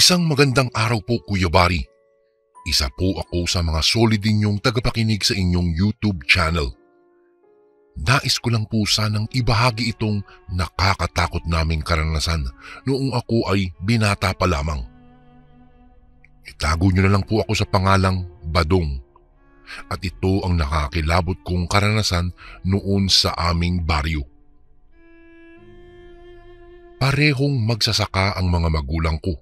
Isang magandang araw po, Kuya Bari. Isa po ako sa mga solid ninyong tagapakinig sa inyong YouTube channel. Nais ko lang po sanang ibahagi itong nakakatakot naming karanasan noong ako ay binata pa lamang. Itago niyo na lang po ako sa pangalang Badong. At ito ang nakakilabot kong karanasan noon sa aming baryo. Parehong magsasaka ang mga magulang ko.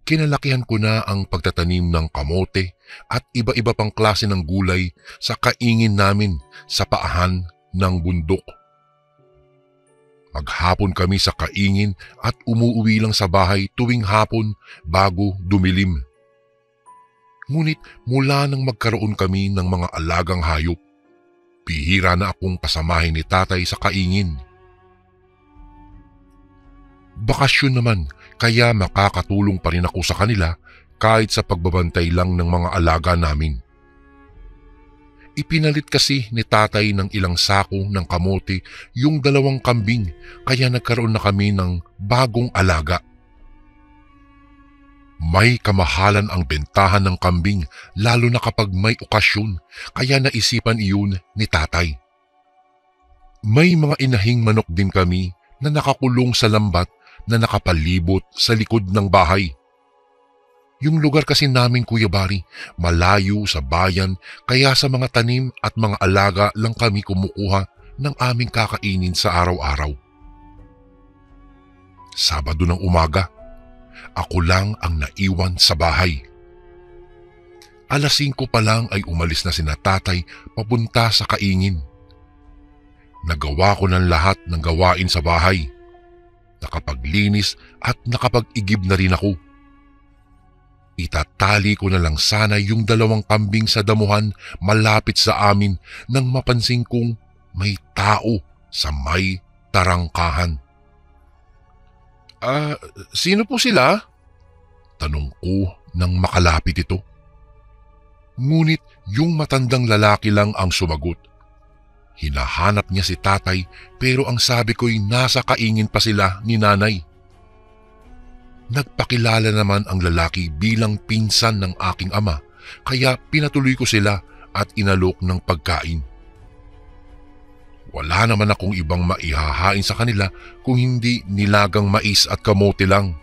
Kinalakihan ko na ang pagtatanim ng kamote at iba-iba pang klase ng gulay sa kaingin namin sa paahan ng bundok. Maghapon kami sa kaingin at umuuwi lang sa bahay tuwing hapon bago dumilim. Ngunit mula nang magkaroon kami ng mga alagang hayop, bihira na akong pasamahin ni tatay sa kaingin. Bakasyon naman, kaya makakatulong pa rin ako sa kanila kahit sa pagbabantay lang ng mga alaga namin. Ipinalit kasi ni tatay ng ilang sako ng kamote yung 2 kambing, kaya nagkaroon na kami ng bagong alaga. May kamahalan ang bentahan ng kambing lalo na kapag may okasyon, kaya naisipan iyon ni tatay. May mga inahing manok din kami na nakakulong sa lambat na nakapalibot sa likod ng bahay. Yung lugar kasi namin, Kuya Bari, malayo sa bayan, kaya sa mga tanim at mga alaga lang kami kumukuha ng aming kakainin sa araw-araw. Sabado ng umaga, ako lang ang naiwan sa bahay. 5:00 pa lang ay umalis na sina tatay papunta sa kaingin. Nagawa ko ng lahat ng gawain sa bahay. Nakapaglinis at nakapag-igib na rin ako. Itatali ko na lang sana yung 2 kambing sa damuhan malapit sa amin nang mapansin kong may tao sa may tarangkahan. Sino po sila? Tanong ko nang makalapit ito. Ngunit yung matandang lalaki lang ang sumagot. Hinahanap niya si tatay pero ang sabi ko'y nasa kaingin pa sila ni nanay. Nagpakilala naman ang lalaki bilang pinsan ng aking ama kaya pinatuloy ko sila at inalok ng pagkain. Wala naman akong ibang maihahain sa kanila kung hindi nilagang mais at kamote lang.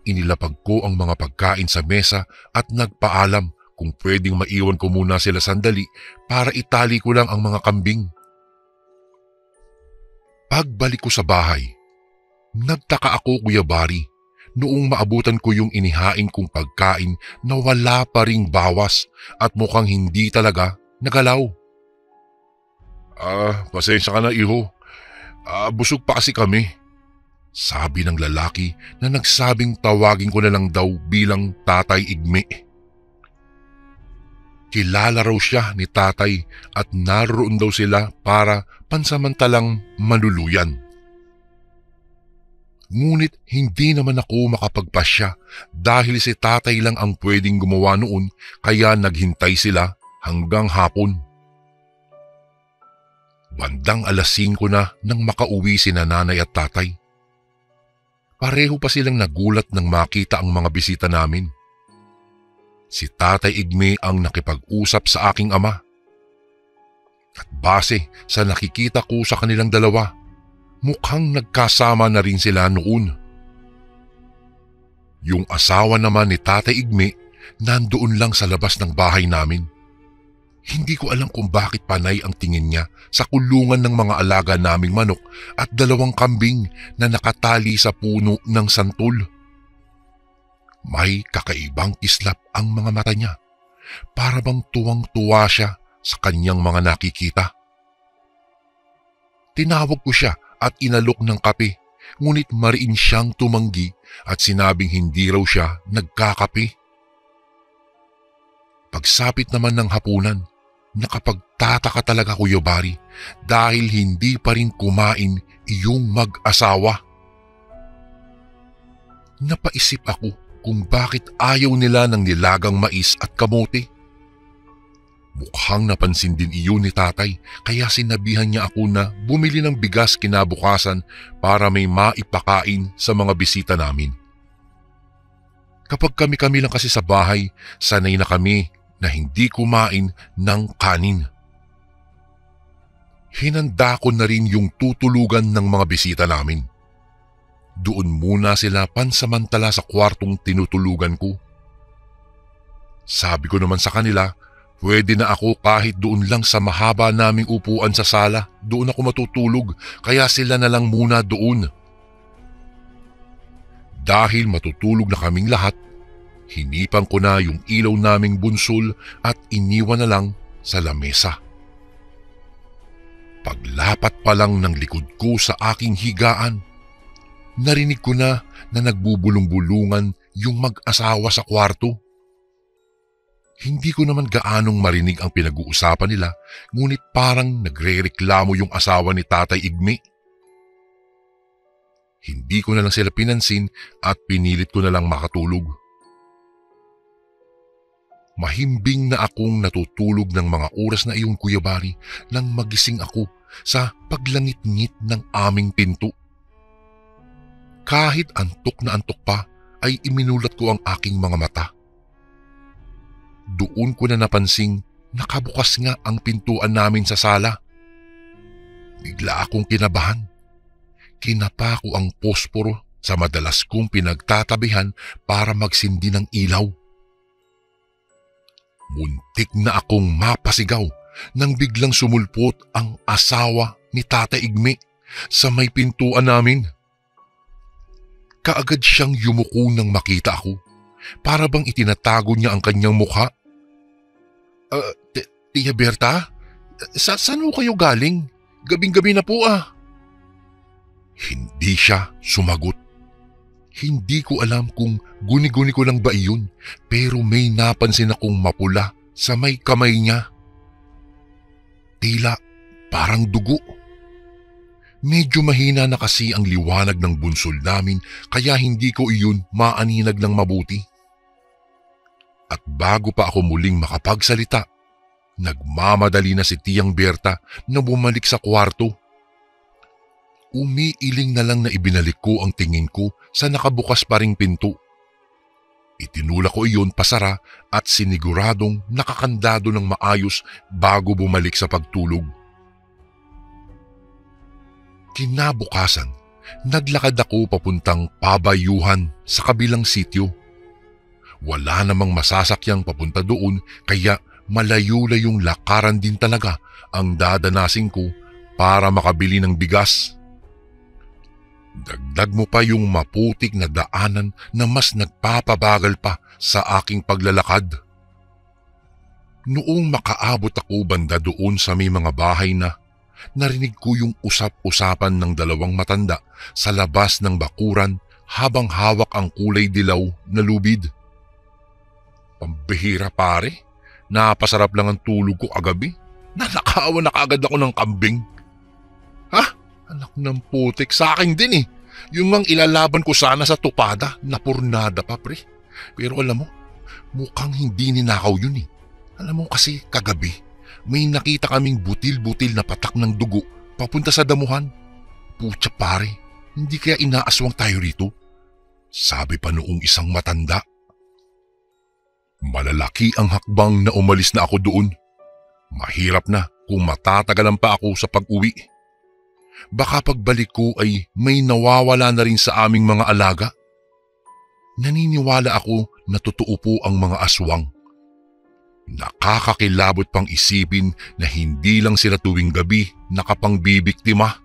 Inilapag ko ang mga pagkain sa mesa at nagpaalam kung pwedeng maiwan ko muna sila sandali para itali ko lang ang mga kambing. Pagbalik ko sa bahay, nagtaka ako, Kuya Bari, noong maabutan ko yung inihain kong pagkain na wala pa ring bawas at mukhang hindi talaga nagalaw. Pasensya ka na, iho. Busog pa kasi kami. Sabi ng lalaki na nagsabing tawagin ko na lang daw bilang Tatay Igme. Kilala raw siya ni tatay at naroon daw sila para pansamantalang manuluyan. Ngunit hindi naman ako makapagpasya dahil si tatay lang ang pwedeng gumawa noon kaya naghintay sila hanggang hapon. Bandang 5:00 na nang makauwi si nanay at tatay. Pareho pa silang nagulat nang makita ang mga bisita namin. Si Tatay Igme ang nakipag-usap sa aking ama. At base sa nakikita ko sa kanilang 2, mukhang nagkasama na rin sila noon. Yung asawa naman ni Tatay Igme nandoon lang sa labas ng bahay namin. Hindi ko alam kung bakit panay ang tingin niya sa kulungan ng mga alaga naming manok at 2 kambing na nakatali sa puno ng santol. May kakaibang kislap ang mga mata niya, para bang tuwang-tuwa siya sa kanyang mga nakikita. Tinawag ko siya at inalok ng kape, ngunit mariin siyang tumanggi at sinabing hindi raw siya nagkakape. Pagsapit naman ng hapunan, nakapagtataka talaga, Kuya Bari, dahil hindi pa rin kumain iyong mag-asawa. Napaisip ako kung bakit ayaw nila ng nilagang mais at kamote. Mukhang napansin din iyon ni tatay kaya sinabihan niya ako na bumili ng bigas kinabukasan para may maipakain sa mga bisita namin. Kapag kami-kami lang kasi sa bahay, sanay na kami na hindi kumain ng kanin. Hinanda ko na rin yung tutulugan ng mga bisita namin. Doon muna sila pansamantala sa kwartong tinutulugan ko. Sabi ko naman sa kanila, pwede na ako kahit doon lang sa mahaba naming upuan sa sala, doon ako matutulog, kaya sila na lang muna doon. Dahil matutulog na kaming lahat, hinipan ko na yung ilaw naming bunsol at iniwan na lang sa lamesa. Paglapat pa lang ng likod ko sa aking higaan, narinig ko na nagbubulong-bulungan yung mag-asawa sa kwarto. Hindi ko naman gaanong marinig ang pinag-uusapan nila, ngunit parang nagre-reklamo yung asawa ni Tatay Igme. Hindi ko na lang sila pinansin at pinilit ko na lang makatulog. Mahimbing na akong natutulog ng mga oras na iyon, Kuya Bari, nang magising ako sa paglangit-ngit ng aming pinto. Kahit antok na antok pa, ay iminulat ko ang aking mga mata. Doon ko na napansing nakabukas nga ang pintuan namin sa sala. Bigla akong kinabahan. Kinapa ko ang posporo sa madalas kong pinagtatabihan para magsindi ng ilaw. Muntik na akong mapasigaw nang biglang sumulpot ang asawa ni Tata Igme sa may pintuan namin. Kaagad siyang yumuko nang makita ako, para bang itinatago niya ang kanyang mukha. Tia Berta, saan ho kayo galing? Gabing-gabi na po ah. Hindi siya sumagot. Hindi ko alam kung guni-guni ko lang ba iyon, pero may napansin akong mapula sa may kamay niya. Tila parang dugo. Medyo mahina na kasi ang liwanag ng bunsol namin, kaya hindi ko iyon maaninag ng mabuti. At bago pa ako muling makapagsalita, nagmamadali na si Tiyang Berta na bumalik sa kwarto. Umiiling na lang na ibinalik ko ang tingin ko sa nakabukas pa ring pinto. Itinulak ko iyon pasara at siniguradong nakakandado ng maayos bago bumalik sa pagtulog. Kinabukasan, naglakad ako papuntang Pabayuhan sa kabilang sitio. Wala namang masasakyang papunta doon, kaya malayo-layong lakaran din talaga ang dadanasin ko para makabili ng bigas. Dagdag mo pa yung maputik na daanan na mas nagpapabagal pa sa aking paglalakad. Noong makaabot ako banda doon sa may mga bahay na, narinig ko yung usap-usapan ng dalawang matanda sa labas ng bakuran habang hawak ang kulay dilaw na lubid. Pambihira pare, napasarap lang ang tulog ko kagabi. Nanakawan na kaagad ako ng kambing. Ha? Anak ng putik, sa akin din eh. Yung mang ilalaban ko sana sa tupada, napurnada pa pre. Pero alam mo, mukhang hindi ninakaw yun eh. Alam mo kasi kagabi, may nakita kaming butil-butil na patak ng dugo papunta sa damuhan. Putya pare, hindi kaya inaaswang tayo rito? Sabi pa noong isang matanda. Malalaki ang hakbang na umalis na ako doon. Mahirap na kung matatagalan pa ako sa pag-uwi. Baka pagbalik ko ay may nawawala na rin sa aming mga alaga. Naniniwala ako na totoo po ang mga aswang. Nakakakilabot pang isipin na hindi lang sila tuwing gabi nakapangbibiktima.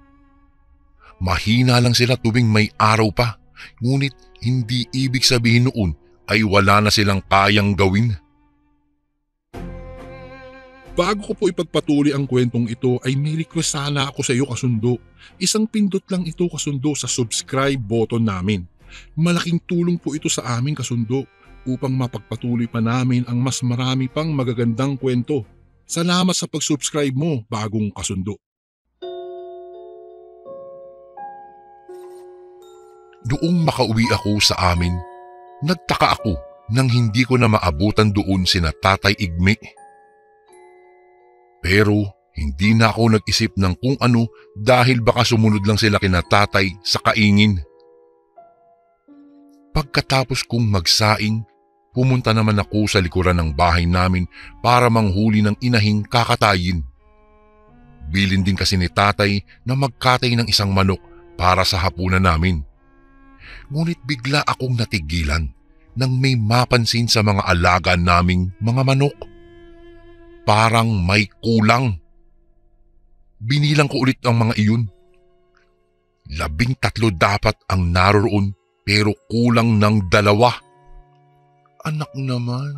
Mahina lang sila tuwing may araw pa, ngunit hindi ibig sabihin noon ay wala na silang kayang gawin. Bago ko po ipagpatuloy ang kwentong ito ay may request sana ako sa iyo kasundo. Isang pindot lang ito kasundo sa subscribe button namin. Malaking tulong po ito sa amin kasundo upang mapagpatuloy pa namin ang mas marami pang magagandang kwento. Salamat sa pag-subscribe mo, bagong kasundo. Noong makauwi ako sa amin, nagtaka ako nang hindi ko na maabutan doon sina Tatay Igme. Pero hindi na ako nag-isip ng kung ano dahil baka sumunod lang sila kina tatay sa kaingin. Pagkatapos kong magsaing, pumunta naman ako sa likuran ng bahay namin para manghuli ng inahing kakatayin. Bilin din kasi ni tatay na magkatay ng isang manok para sa hapunan namin. Ngunit bigla akong natigilan nang may mapansin sa mga alaga naming mga manok. Parang may kulang. Binilang ko ulit ang mga iyon. 13 dapat ang naroroon pero kulang ng 2. Anak naman,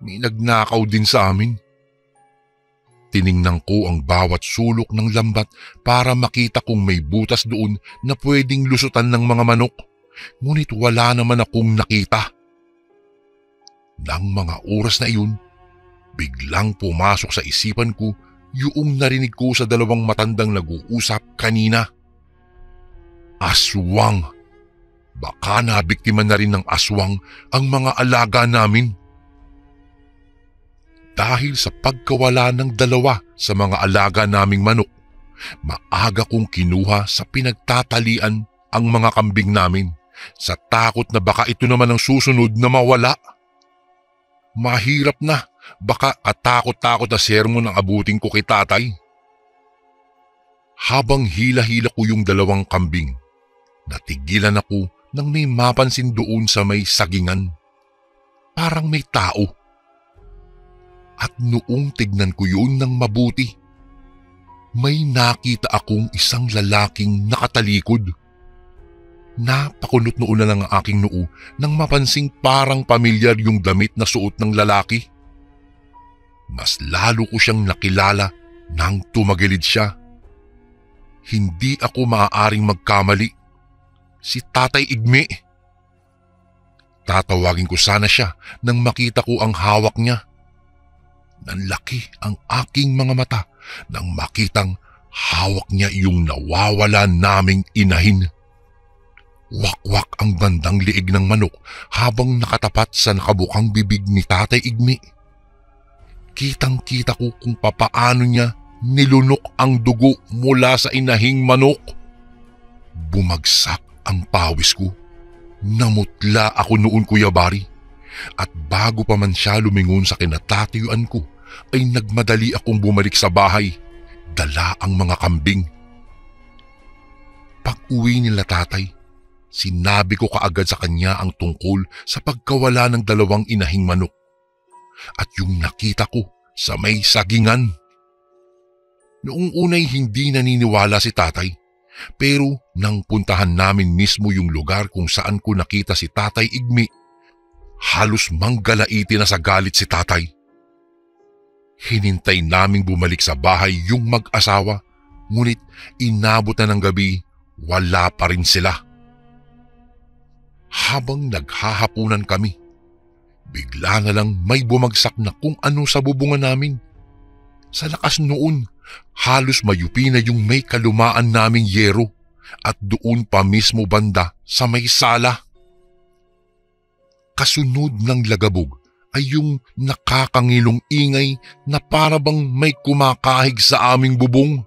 may nagnakaw din sa amin. Tiningnan ko ang bawat sulok ng lambat para makita kung may butas doon na pwedeng lusutan ng mga manok. Ngunit wala naman akong nakita. Nang mga oras na iyon, biglang pumasok sa isipan ko yung narinig ko sa 2 matandang nag-uusap kanina. Aswang. Baka nabiktima na rin ng aswang ang mga alaga namin. Dahil sa pagkawala ng 2 sa mga alaga naming manok, maaga kong kinuha sa pinagtatalian ang mga kambing namin sa takot na baka ito naman ang susunod na mawala. Mahirap na, baka katakot-takot na sermon ang abutin ko kay tatay. Habang hila-hila ko yung 2 kambing, natigilan ako nang may mapansin doon sa may sagingan. Parang may tao. At noong tignan ko yun ng mabuti, may nakita akong isang lalaking nakatalikod. Napakunot noon na lang ang aking noo nang mapansing parang pamilyar yung damit na suot ng lalaki. Mas lalo ko siyang nakilala nang tumagilid siya. Hindi ako maaaring magkamali. Si Tatay Igme. Tatawagin ko sana siya nang makita ko ang hawak niya. Nanlaki ang aking mga mata nang makitang hawak niya yung nawawala naming inahin. Wakwak ang bandang liig ng manok habang nakatapat sa nakabukang bibig ni Tatay Igme. Kitang-kita ko kung papaano niya nilunok ang dugo mula sa inahing manok. Bumagsak ang pawis ko. Namutla ako noon, Kuya Bari. At bago pa man siya lumingon sa kinatatayuan ko, ay nagmadali akong bumalik sa bahay. Dala ang mga kambing. Pag-uwi nila tatay, sinabi ko kaagad sa kanya ang tungkol sa pagkawala ng 2 inahing manok. At yung nakita ko sa may sagingan. Noong unay hindi naniniwala si tatay. Pero nang puntahan namin mismo yung lugar kung saan ko nakita si Tatay Igme, halos manggalaiti na sa galit si tatay. Hinintay naming bumalik sa bahay yung mag-asawa, ngunit inabot na ng gabi, wala pa rin sila. Habang naghahapunan kami, bigla na lang may bumagsak na kung ano sa bubungan namin. Sa lakas noon, halos mayupi na yung may kalumaan naming yero at doon pa mismo banda sa may sala. Kasunod ng lagabog ay yung nakakangilong ingay na parabang may kumakahig sa aming bubong.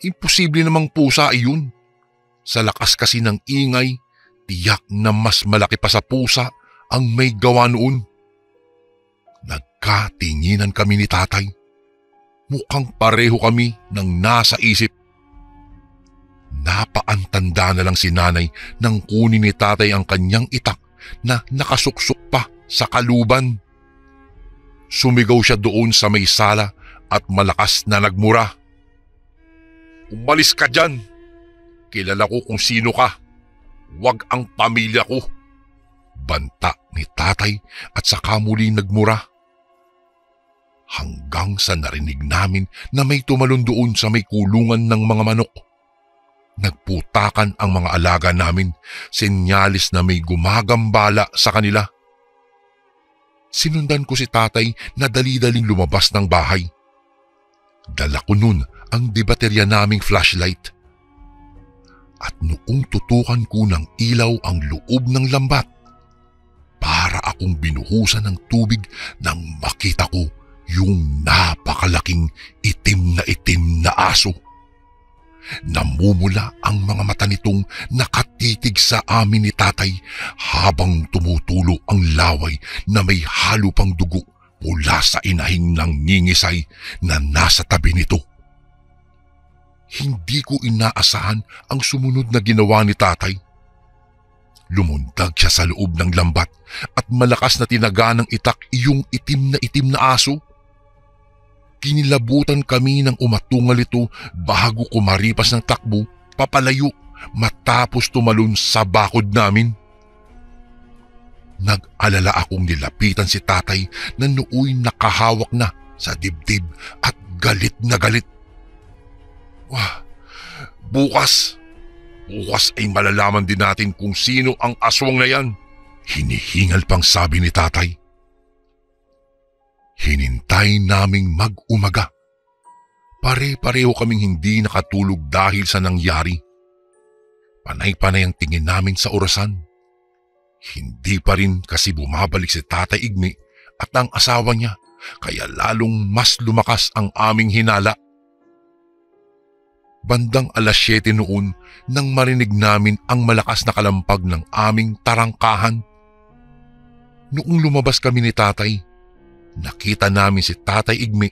Imposible namang pusa iyon. Sa lakas kasi ng ingay, tiyak na mas malaki pa sa pusa ang may gawa noon. Nagkatinginan kami ni tatay. Mukhang pareho kami ng nasa isip. Napaantanda na lang si nanay nang kunin ni tatay ang kanyang itak na nakasuksok pa sa kaluban. Sumigaw siya doon sa may sala at malakas na nagmura. "Umalis ka dyan! Kilala ko kung sino ka. Huwag ang pamilya ko!" Banta ni tatay at saka muli nagmura. Hanggang sa narinig namin na may tumalon doon sa may kulungan ng mga manok. Nagputakan ang mga alaga namin, senyalis na may gumagambala sa kanila. Sinundan ko si tatay na dali-daling lumabas ng bahay. Dala ko nun ang debaterya naming flashlight. At noong tutukan ko ng ilaw ang loob ng lambat, para akong binuhusan ng tubig nang makita ko yung napakalaking itim na aso. Namumula ang mga mata nitong nakatitig sa amin ni tatay habang tumutulo ang laway na may halo pang dugo mula sa inahing nangingisay na nasa tabi nito. Hindi ko inaasahan ang sumunod na ginawa ni tatay. Lumundag siya sa loob ng lambat at malakas na tinaga ng itak iyong itim na aso. Kinilabutan kami ng umatungal ito bago kumaripas ng takbo papalayo matapos tumalon sa bakod namin. Nag-alala akong nilapitan si tatay na nooy nakahawak na sa dibdib at galit na galit. Wah, bukas ay malalaman din natin kung sino ang aswang na yan. Hinihingal pang sabi ni tatay. Hinintay naming mag-umaga. Pare-pareho kaming hindi nakatulog dahil sa nangyari. Panay-panay ang tingin namin sa orasan. Hindi pa rin kasi bumabalik si Tatay Igme at ang asawa niya, kaya lalong mas lumakas ang aming hinala. Bandang 7:00 noon nang marinig namin ang malakas na kalampag ng aming tarangkahan. Noong lumabas kami ni tatay, nakita namin si Tatay Igme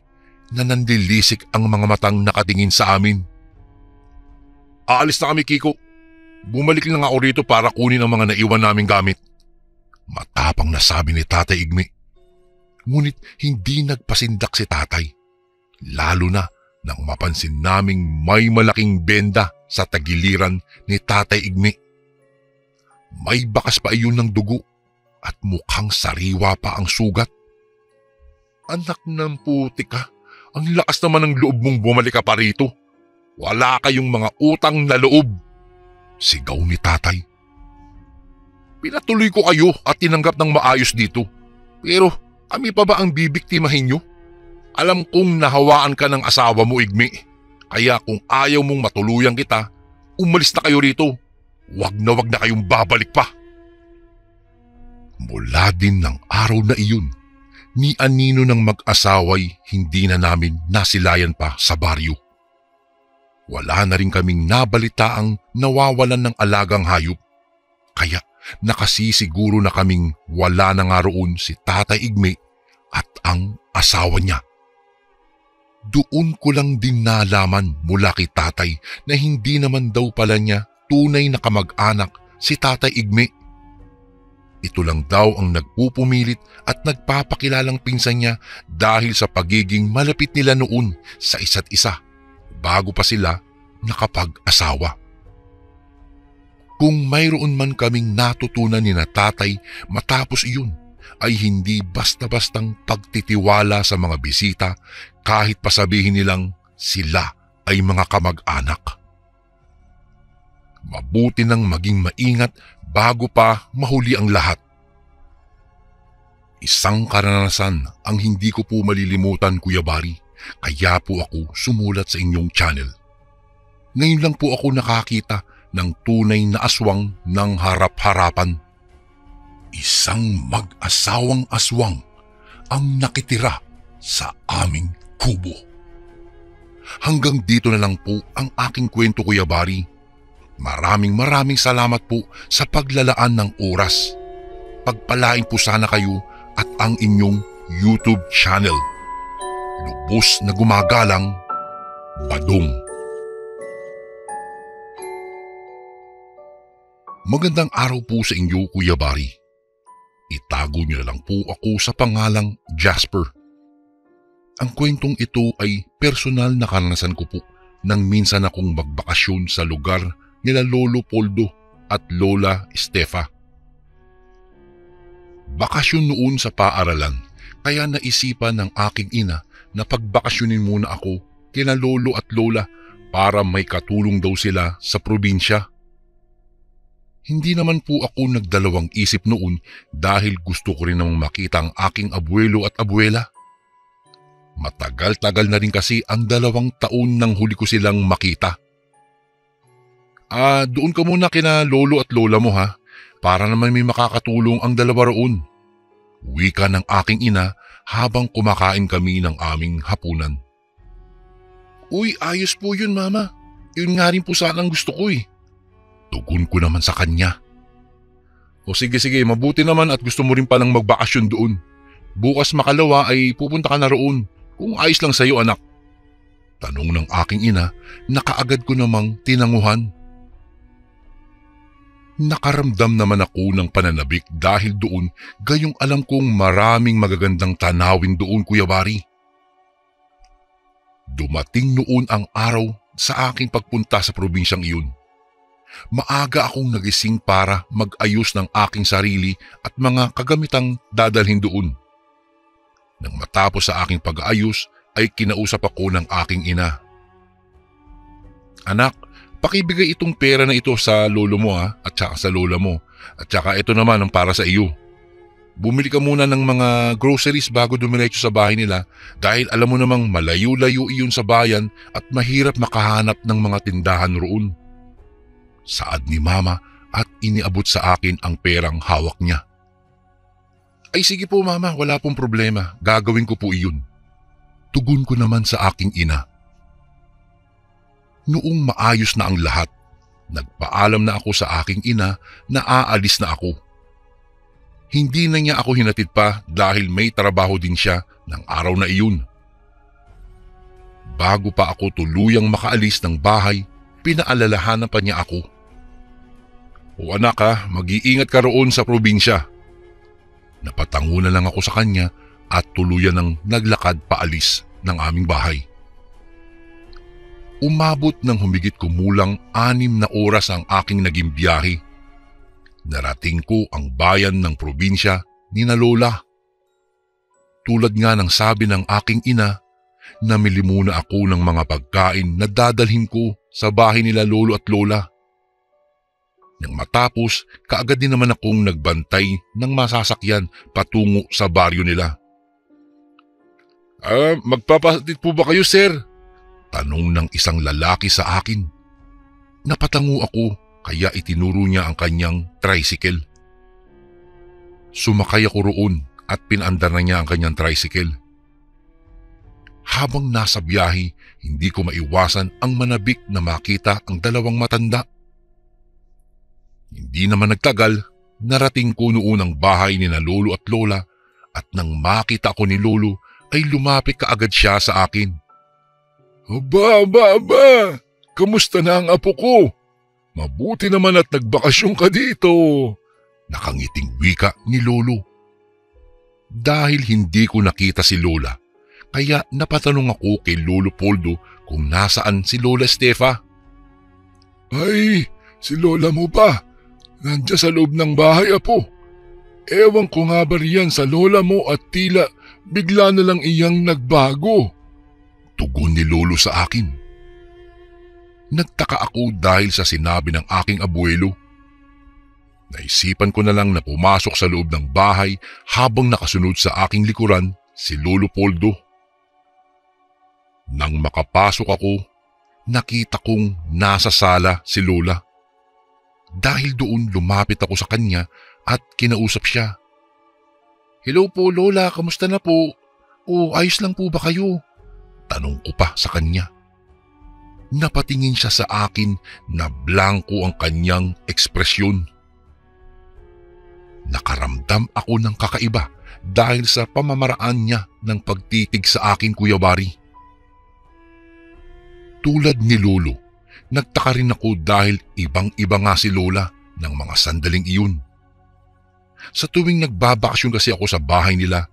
na nanlilisik ang mga matang nakatingin sa amin. Aalis na kami, Kiko. Bumalik lang ako rito para kunin ang mga naiwan naming gamit. Matapang na sabi ni Tatay Igme. Ngunit hindi nagpasindak si tatay. Lalo na nang mapansin naming may malaking benda sa tagiliran ni Tatay Igme. May bakas pa iyon ng dugo at mukhang sariwa pa ang sugat. Anak ng putik ka, ang lakas naman ng loob mong bumalik ka pa rito. Wala kayong mga utang na loob, sigaw ni tatay. Pinatuloy ko kayo at tinanggap ng maayos dito. Pero kami pa ba ang bibiktimahin nyo? Alam kong nahawaan ka ng asawa mo, Igme. Kaya kung ayaw mong matuluyan kita, umalis na kayo rito. Wag na kayong babalik pa. Mula din ng araw na iyon, ni anino ng mag-asaway hindi na namin nasilayan pa sa baryo. Wala na rin kaming nabalitaang nawawalan ng alagang hayop. Kaya nakasisiguro na kaming wala na nga roon si Tatay Igme at ang asawa niya. Doon ko lang din nalaman mula kay tatay na hindi naman daw pala niya tunay na kamag-anak si Tatay Igme. Ito lang daw ang nagpupumilit at nagpapakilalang pinsan niya dahil sa pagiging malapit nila noon sa isa't isa bago pa sila nakapag-asawa. Kung mayroon man kaming natutunan ni na tatay matapos iyon, ay hindi basta-bastang pagtitiwala sa mga bisita kahit pasabihin nilang sila ay mga kamag-anak. Mabuti nang maging maingat bago pa mahuli ang lahat. Isang karanasan ang hindi ko po malilimutan, Kuya Bari, kaya po ako sumulat sa inyong channel. Ngayon lang po ako nakakita ng tunay na aswang ng harap-harapan. Isang mag-asawang aswang ang nakitira sa aming kubo. Hanggang dito na lang po ang aking kwento, Kuya Bari. Maraming salamat po sa paglalaan ng oras. Pagpalain po sana kayo at ang inyong YouTube channel. Lubos na gumagalang, Badong. Magandang araw po sa inyo, Kuya Bari. Itago niyo na lang po ako sa pangalang Jasper. Ang kwentong ito ay personal na karanasan ko po nang minsan akong magbakasyon sa lugar nila Lolo Poldo at Lola Estefa. Bakasyon noon sa paaralan, kaya naisipan ng aking ina na pagbakasyonin muna ako kina Lolo at Lola para may katulong daw sila sa probinsya. Hindi naman po ako nagdalawang isip noon dahil gusto ko rin namang makita ang aking abuelo at abuela. Matagal-tagal na rin kasi ang 2 taon nang huli ko silang makita. Doon ka muna kina Lolo at Lola mo ha, para naman may makakatulong ang 2 roon. Wika ng aking ina habang kumakain kami ng aming hapunan. Uy, ayos po yun, Mama. Yun nga rin po sana ang gusto ko eh. Tugon ko naman sa kanya. O sige, mabuti naman at gusto mo rin palang magbakasyon doon. Bukas makalawa ay pupunta ka na roon, kung ayos lang sa'yo anak. Tanong ng aking ina na kaagad ko namang tinanguhan. Nakaramdam naman ako ng pananabik dahil doon gayong alam kong maraming magagandang tanawin doon, Kuya Bari. Dumating noon ang araw sa aking pagpunta sa probinsyang iyon. Maaga akong nagising para mag-ayos ng aking sarili at mga kagamitang dadalhin doon. Nang matapos sa aking pag-aayos ay kinausap ako ng aking ina. Anak, pakibigay itong pera na ito sa lolo mo at saka sa lola mo. At saka ito naman ang para sa iyo. Bumili ka muna ng mga groceries bago dumiretso sa bahay nila dahil alam mo namang malayo-layo iyon sa bayan at mahirap makahanap ng mga tindahan roon. Saad ni Mama at iniabot sa akin ang perang hawak niya. Ay sige po Mama, wala pong problema. Gagawin ko po iyon. Tugon ko naman sa aking ina. Noong maayos na ang lahat, nagpaalam na ako sa aking ina na aalis na ako. Hindi na niya ako hinatid pa dahil may trabaho din siya ng araw na iyon. Bago pa ako tuluyang makaalis ng bahay, pinaalalahanan pa niya ako. O anak mag-iingat ka roon sa probinsya. Napatango na lang ako sa kanya at tuluyan ng naglakad paalis ng aming bahay. Umabot ng humigit kumulang 6 na oras ang aking naging biyahe. Narating ko ang bayan ng probinsya ni na Lola. Tulad nga ng sabi ng aking ina, namili muna ako ng mga pagkain na dadalhin ko sa bahay nila Lolo at Lola. Nang matapos, kaagad din naman akong nagbantay ng masasakyan patungo sa baryo nila. Magpapahatid po ba kayo, sir? Tanong ng isang lalaki sa akin. Napatango ako kaya itinuro niya ang kanyang tricycle. Sumakay ako roon at pinandar na niya ang kanyang tricycle. Habang nasa biyahe, hindi ko maiwasan ang manabik na makita ang dalawang matanda. Hindi naman nagtagal, narating ko noon ang bahay ni na Lolo at Lola at nang makita ko ni Lolo ay lumapit kaagad siya sa akin. Aba! Kamusta na ang apo ko? Mabuti naman at nagbakasyon ka dito. Nakangiting wika ni Lolo. Dahil hindi ko nakita si Lola, kaya napatanong ako kay Lolo Poldo kung nasaan si Lola Estefa. Ay, si Lola mo ba? Nandiyan sa loob ng bahay, apo. Ewan ko nga ba riyan sa lola mo at tila bigla na lang iyang nagbago. Tugon ni Lolo sa akin. Nagtaka ako dahil sa sinabi ng aking abuelo. Naisipan ko na lang na pumasok sa loob ng bahay habang nakasunod sa aking likuran si Lolo Poldo. Nang makapasok ako, nakita kong nasa sala si Lola. Dahil doon lumapit ako sa kanya at kinausap siya. Hello po Lola, kamusta na po? O ayos lang po ba kayo? Tanong ko pa sa kanya. Napatingin siya sa akin na blanko ang kanyang ekspresyon. Nakaramdam ako ng kakaiba dahil sa pamamaraan niya ng pagtitig sa akin, Kuya Bari. Tulad ni Lolo, nagtaka rin ako dahil ibang-iba nga si Lola ng mga sandaling iyon. Sa tuwing nagbabakasyon kasi ako sa bahay nila,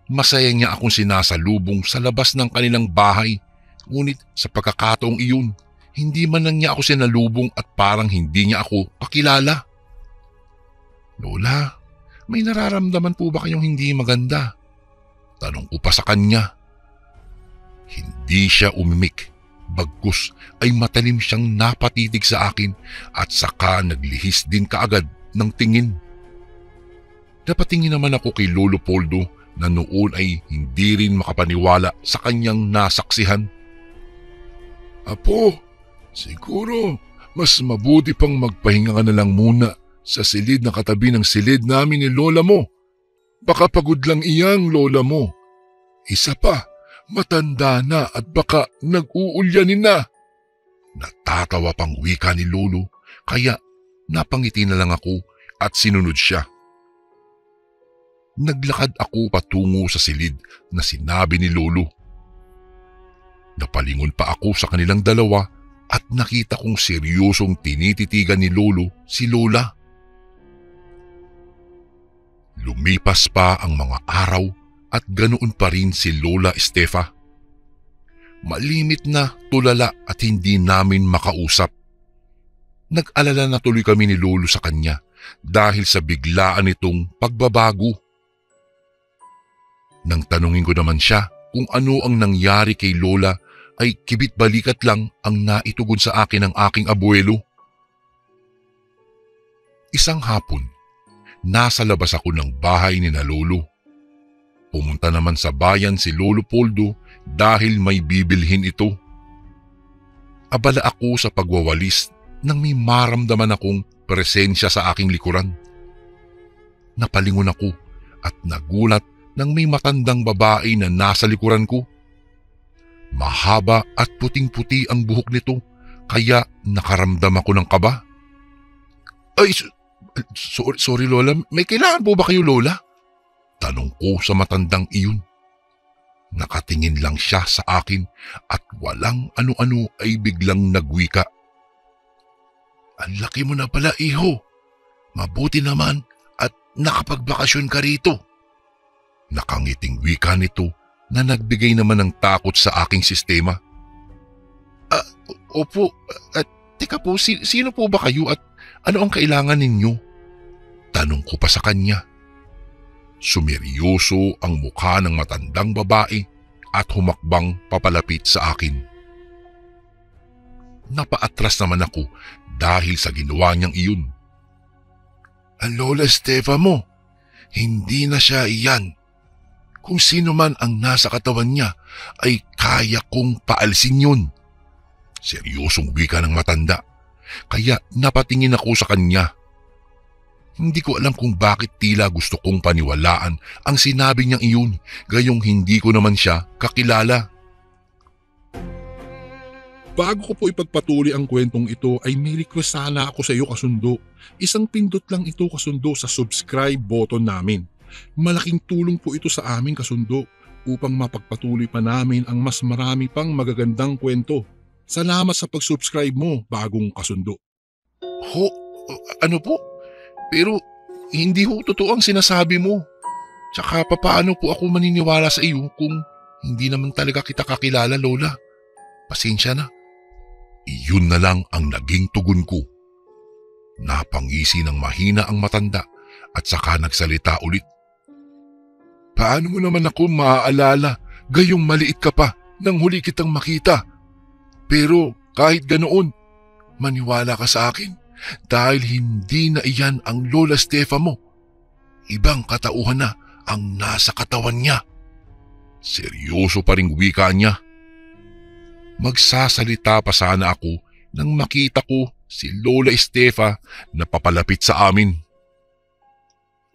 masaya niya akong sinasalubong sa labas ng kanilang bahay. Ngunit sa pagkakataong iyon, hindi man lang niya ako sinalubong at parang hindi niya ako kakilala. Lola, may nararamdaman po ba kayong hindi maganda? Tanong ko pa sa kanya. Hindi siya umimik. Bagkus ay matalim siyang napatitig sa akin at saka naglihis din kaagad ng tingin. Napatingin naman ako kay Lolo Poldo na noon ay hindi rin makapaniwala sa kanyang nasaksihan. Apo, siguro mas mabuti pang magpahinga ka na lang muna sa silid na katabi ng silid namin ni Lola mo. Baka pagod lang iyang Lola mo. Isa pa, matanda na at baka nag-uulyanin na. Natatawa pang wika ni Lolo, kaya napangiti na lang ako at sinunod siya. Naglakad ako patungo sa silid na sinabi ni Lolo. Napalingon pa ako sa kanilang dalawa at nakita kong seryosong tinititigan ni Lolo si Lola. Lumipas pa ang mga araw at ganoon pa rin si Lola Estefa. Malimit na, tulala at hindi namin makausap. Nag-alala na tuloy kami ni Lolo sa kanya dahil sa biglaan nitong pagbabago. Nang tanungin ko naman siya kung ano ang nangyari kay Lola ay kibit-balikat lang ang naitugon sa akin ng aking abuelo. Isang hapon, nasa labas ako ng bahay ni na Lolo. Pumunta naman sa bayan si Lolo Poldo dahil may bibilhin ito. Abala ako sa pagwawalis nang may maramdaman akong presensya sa aking likuran. Napalingon ako at nagulat nang may matandang babae na nasa likuran ko. Mahaba at puting-puti ang buhok nito kaya nakaramdam ako ng kaba. Ay, sorry Lola, may kailangan po ba kayo Lola? Tanong ko sa matandang iyon. Nakatingin lang siya sa akin at walang ano-ano ay biglang nagwika. Ang laki mo na pala iho. Mabuti naman at nakapagbakasyon ka rito. Nakangiting wika nito na nagbigay naman ng takot sa aking sistema. Opo, teka po, sino po ba kayo at ano ang kailangan ninyo? Tanong ko pa sa kanya. Sumeryoso ang mukha ng matandang babae at humakbang papalapit sa akin. Napaatras naman ako dahil sa ginawa niyang iyon. Ang Lola Estefa mo, hindi na siya iyan. Kung sino man ang nasa katawan niya ay kaya kong paalisin yun. Seryosong wika ng matanda, kaya napatingin ako sa kanya. Hindi ko alam kung bakit tila gusto kong paniwalaan ang sinabi niyang iyon, gayong hindi ko naman siya kakilala. Bago ko po ipagpatuloy ang kwentong ito ay may request sana ako sa iyo kasundo. Isang pindot lang ito kasundo sa subscribe button namin. Malaking tulong po ito sa amin kasundo upang mapagpatuloy pa namin ang mas marami pang magagandang kwento. Salamat sa pag-subscribe mo, bagong kasundo. Ho, ano po? Pero hindi ho totoo ang sinasabi mo. Tsaka papaano po ako maniniwala sa iyo kung hindi naman talaga kita kakilala, Lola? Pasensya na. Iyon na lang ang naging tugon ko. Napangisi ng mahina ang matanda at saka nagsalita ulit. Paano mo naman ako maaalala gayong maliit ka pa nang huli kitang makita? Pero kahit ganoon, maniwala ka sa akin dahil hindi na iyan ang Lola Estefa mo. Ibang katauhan na ang nasa katawan niya. Seryoso pa ring wika niya. Magsasalita pa sana ako nang makita ko si Lola Estefa na papalapit sa amin.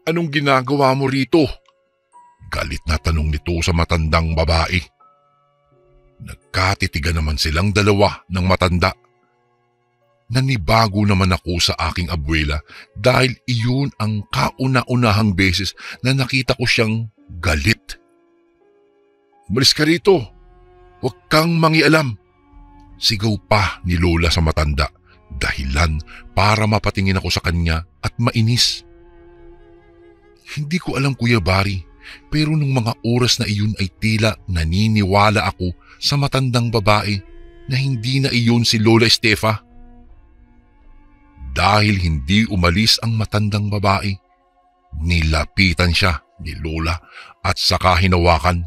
Anong ginagawa mo rito? Galit na tanong nito sa matandang babae. Nagkatitigan naman silang dalawa ng matanda. Nanibago naman ako sa aking abuela dahil iyon ang kauna-unahang beses na nakita ko siyang galit. Umalis ka rito. Huwag kang mangialam. Sigaw pa ni Lola sa matanda, dahilan para mapatingin ako sa kanya at mainis. Hindi ko alam Kuya Bari, pero nung mga oras na iyon ay tila naniniwala ako sa matandang babae na hindi na iyon si Lola Estefa. Dahil hindi umalis ang matandang babae, nilapitan siya ni Lola at saka hinawakan.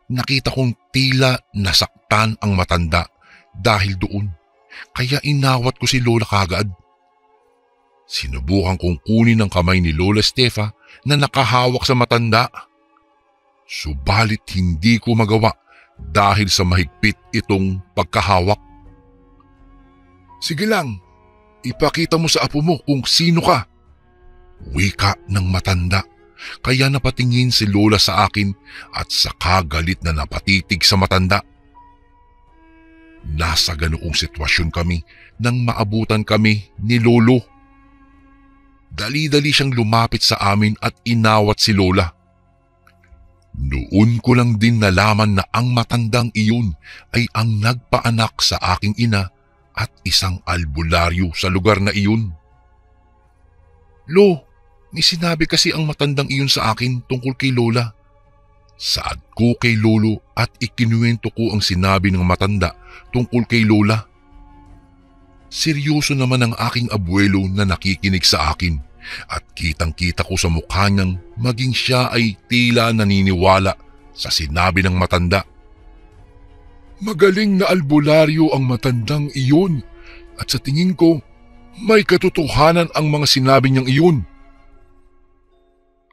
Nakita kong tila nasaktan ang matanda dahil doon, kaya inawat ko si Lola kagad. Sinubukan kong kunin ang kamay ni Lola Estefa na nakahawak sa matanda. Subalit hindi ko magawa dahil sa mahigpit itong pagkahawak. Sige lang, ipakita mo sa apo mo kung sino ka. Wika ng matanda, kaya napatingin si Lola sa akin at saka galit na napatitig sa matanda. Nasa ganoong sitwasyon kami nang maabutan kami ni Lolo. Dali-dali siyang lumapit sa amin at inawat si Lola. Noon ko lang din nalaman na ang matandang iyon ay ang nagpaanak sa aking ina at isang albularyo sa lugar na iyon. Lo, may sinabi kasi ang matandang iyon sa akin tungkol kay Lola. Saad ko kay Lolo at ikinuwento ko ang sinabi ng matanda tungkol kay Lola. Seryoso naman ang aking abuelo na nakikinig sa akin at kitang-kita ko sa mukha niyang maging siya ay tila naniniwala sa sinabi ng matanda. Magaling na albularyo ang matandang iyon at sa tingin ko may katotohanan ang mga sinabi niyang iyon.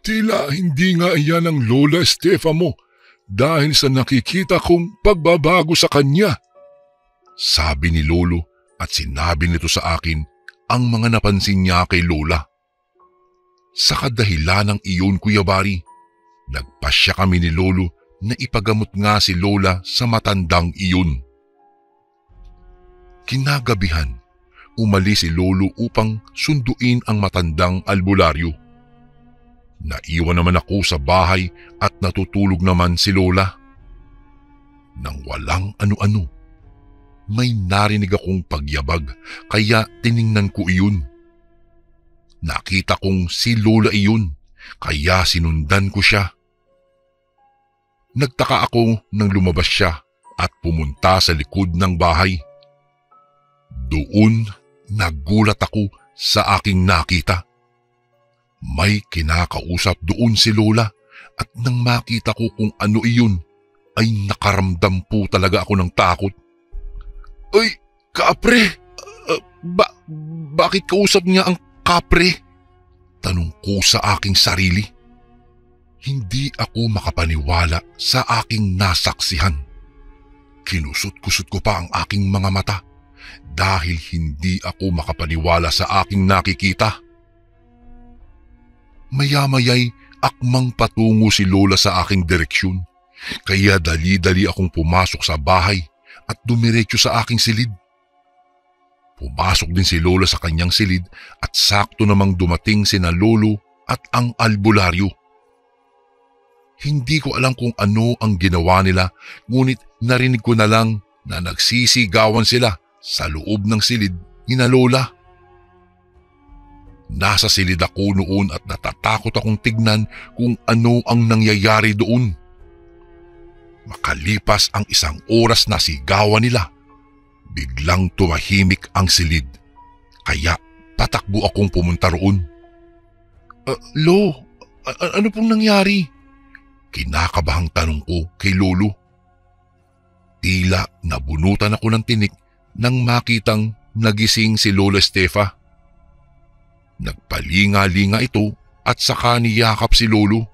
Tila hindi nga iyan ang Lola Estefa mo dahil sa nakikita kong pagbabago sa kanya. Sabi ni Lolo at sinabi nito sa akin ang mga napansin niya kay Lola. Sa kadahilan ng iyon, Kuya Bari, nagpasya kami ni Lolo na ipagamot nga si Lola sa matandang iyon. Kinagabihan, umalis si Lolo upang sunduin ang matandang albularyo. Naiwan naman ako sa bahay at natutulog naman si Lola. Nang walang ano-ano, may narinig akong pagyabag kaya tiningnan ko iyon. Nakita kong si Lola iyon kaya sinundan ko siya. Nagtaka ako nang lumabas siya at pumunta sa likod ng bahay. Doon nagulat ako sa aking nakita. May kinakausap doon si Lola at nang makita ko kung ano iyon ay nakaramdam po talaga ako ng takot. Ay, kapre! Bakit kausap niya ang kapre? Tanong ko sa aking sarili. Hindi ako makapaniwala sa aking nasaksihan. Kinusot-kusot ko pa ang aking mga mata dahil hindi ako makapaniwala sa aking nakikita. Maya-maya'y akmang patungo si Lola sa aking direksyon, kaya dali-dali akong pumasok sa bahay at dumiretso sa aking silid. Pumasok din si Lola sa kanyang silid at sakto namang dumating sina Lolo at ang albularyo. Hindi ko alam kung ano ang ginawa nila, ngunit narinig ko na lang na nagsisigawan sila sa loob ng silid ni na Lola. Nasa silid ako noon at natatakot akong tignan kung ano ang nangyayari doon. Makalipas ang isang oras na sigawan nila, biglang tumahimik ang silid. Kaya patakbo akong pumunta roon. Lo, ano pong nangyari? Kinakabahang tanong ko kay Lolo. Tila nabunutan ako ng tinik nang makitang nagising si Lola Estefa. Nagpalinga-linga ito at saka niyakap si Lolo.